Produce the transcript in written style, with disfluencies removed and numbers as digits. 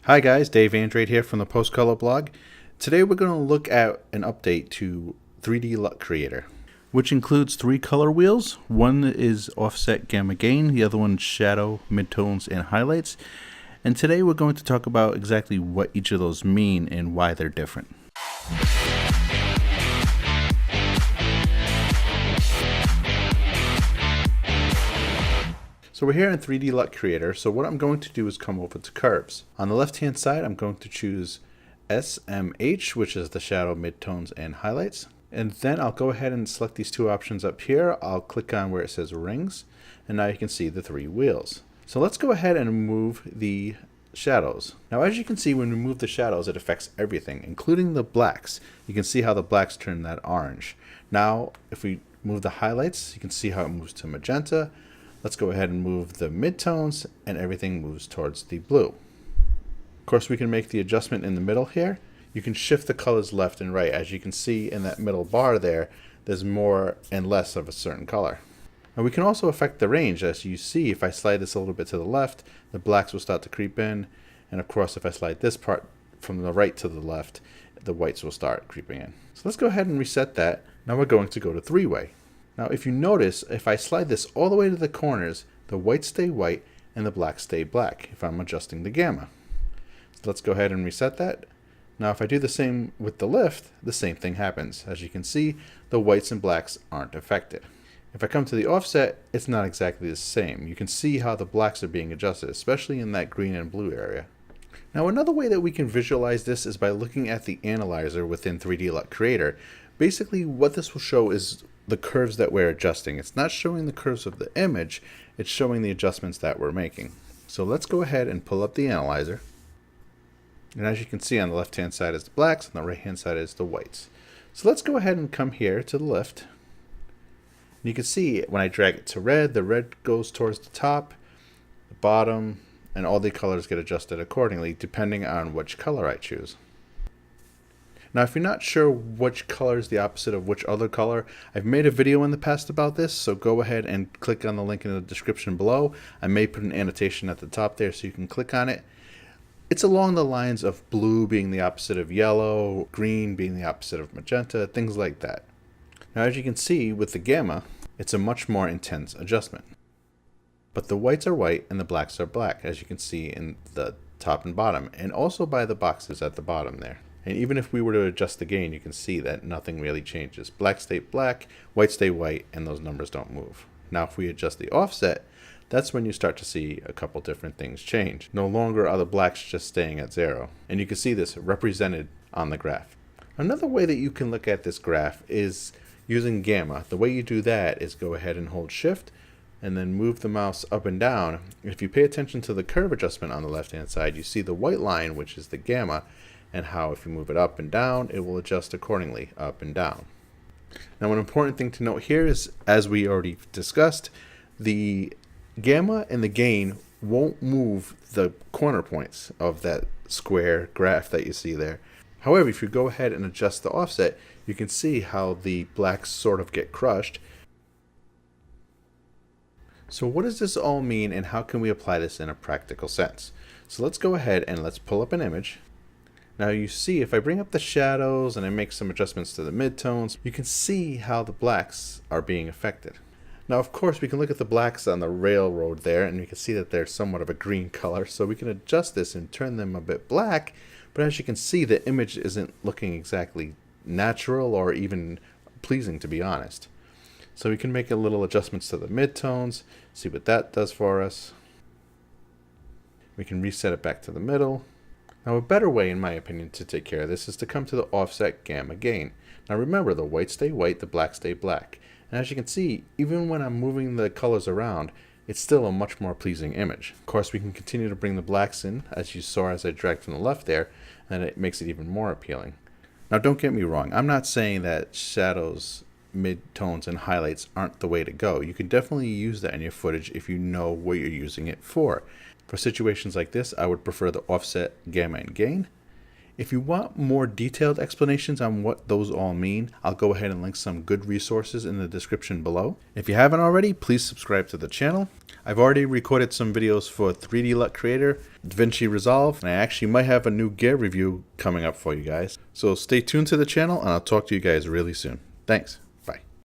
Hi guys, Dave Andrade here from the Post Color blog. Today we're going to look at an update to 3D LUT Creator, which includes 3 color wheels. One is offset gamma gain, the other one shadow, midtones, and highlights. And today we're going to talk about exactly what each of those mean and why they're different. So we're here in 3D LUT Creator, so what I'm going to do is come over to curves. On the left hand side I'm going to choose SMH, which is the shadow, midtones, and highlights. And then I'll go ahead and select these 2 options up here. I'll click on where it says rings, and now you can see the 3 wheels. So let's go ahead and move the shadows. Now as you can see, when we move the shadows, it affects everything, including the blacks. You can see how the blacks turn that orange. Now if we move the highlights, you can see how it moves to magenta. Let's go ahead and move the midtones, and everything moves towards the blue. Of course, we can make the adjustment in the middle here. You can shift the colors left and right. As you can see in that middle bar there, there's more and less of a certain color. And we can also affect the range. As you see, if I slide this a little bit to the left, the blacks will start to creep in. And of course, if I slide this part from the right to the left, the whites will start creeping in. So let's go ahead and reset that. Now we're going to go to 3-way. Now if you notice, if I slide this all the way to the corners, the whites stay white and the blacks stay black if I'm adjusting the gamma. So let's go ahead and reset that. Now if I do the same with the lift, the same thing happens. As you can see, the whites and blacks aren't affected. If I come to the offset, it's not exactly the same. You can see how the blacks are being adjusted, especially in that green and blue area. Now another way that we can visualize this is by looking at the analyzer within 3D LUT Creator. Basically what this will show is the curves that we're adjusting. It's not showing the curves of the image, it's showing the adjustments that we're making. So let's go ahead and pull up the analyzer. And as you can see, on the left hand side is the blacks, and the right hand side is the whites. So let's go ahead and come here to the left. And you can see when I drag it to red, the red goes towards the top, the bottom, and all the colors get adjusted accordingly depending on which color I choose. Now if you're not sure which color is the opposite of which other color, I've made a video in the past about this, so go ahead and click on the link in the description below. I may put an annotation at the top there so you can click on it. It's along the lines of blue being the opposite of yellow, green being the opposite of magenta, things like that. Now as you can see with the gamma, it's a much more intense adjustment. But the whites are white and the blacks are black, as you can see in the top and bottom, and also by the boxes at the bottom there. And even if we were to adjust the gain, you can see that nothing really changes. Black stay black, white stay white, and those numbers don't move. Now if we adjust the offset, that's when you start to see a couple different things change. No longer are the blacks just staying at 0. And you can see this represented on the graph. Another way that you can look at this graph is using gamma. The way you do that is go ahead and hold shift and then move the mouse up and down. If you pay attention to the curve adjustment on the left hand side, you see the white line, which is the gamma, and how if you move it up and down, it will adjust accordingly, up and down. Now an important thing to note here is, as we already discussed, the gamma and the gain won't move the corner points of that square graph that you see there. However, if you go ahead and adjust the offset, you can see how the blacks sort of get crushed. So what does this all mean, and how can we apply this in a practical sense? So let's go ahead and let's pull up an image. Now you see, if I bring up the shadows and I make some adjustments to the midtones, you can see how the blacks are being affected. Now of course we can look at the blacks on the railroad there, and you can see that they're somewhat of a green color, so we can adjust this and turn them a bit black. But as you can see, the image isn't looking exactly natural or even pleasing, to be honest. So we can make a little adjustments to the midtones, see what that does for us. We can reset it back to the middle. Now a better way, in my opinion, to take care of this is to come to the offset gamma gain. Now remember, the whites stay white, the blacks stay black. And as you can see, even when I'm moving the colors around, it's still a much more pleasing image. Of course, we can continue to bring the blacks in, as you saw as I dragged from the left there, and it makes it even more appealing. Now don't get me wrong, I'm not saying that shadows, midtones, and highlights aren't the way to go. You can definitely use that in your footage if you know what you're using it for. For situations like this, I would prefer the offset gamma and gain. If you want more detailed explanations on what those all mean, I'll go ahead and link some good resources in the description below. If you haven't already, please subscribe to the channel. I've already recorded some videos for 3D LUT Creator, DaVinci Resolve, and I actually might have a new gear review coming up for you guys. So stay tuned to the channel and I'll talk to you guys really soon. Thanks.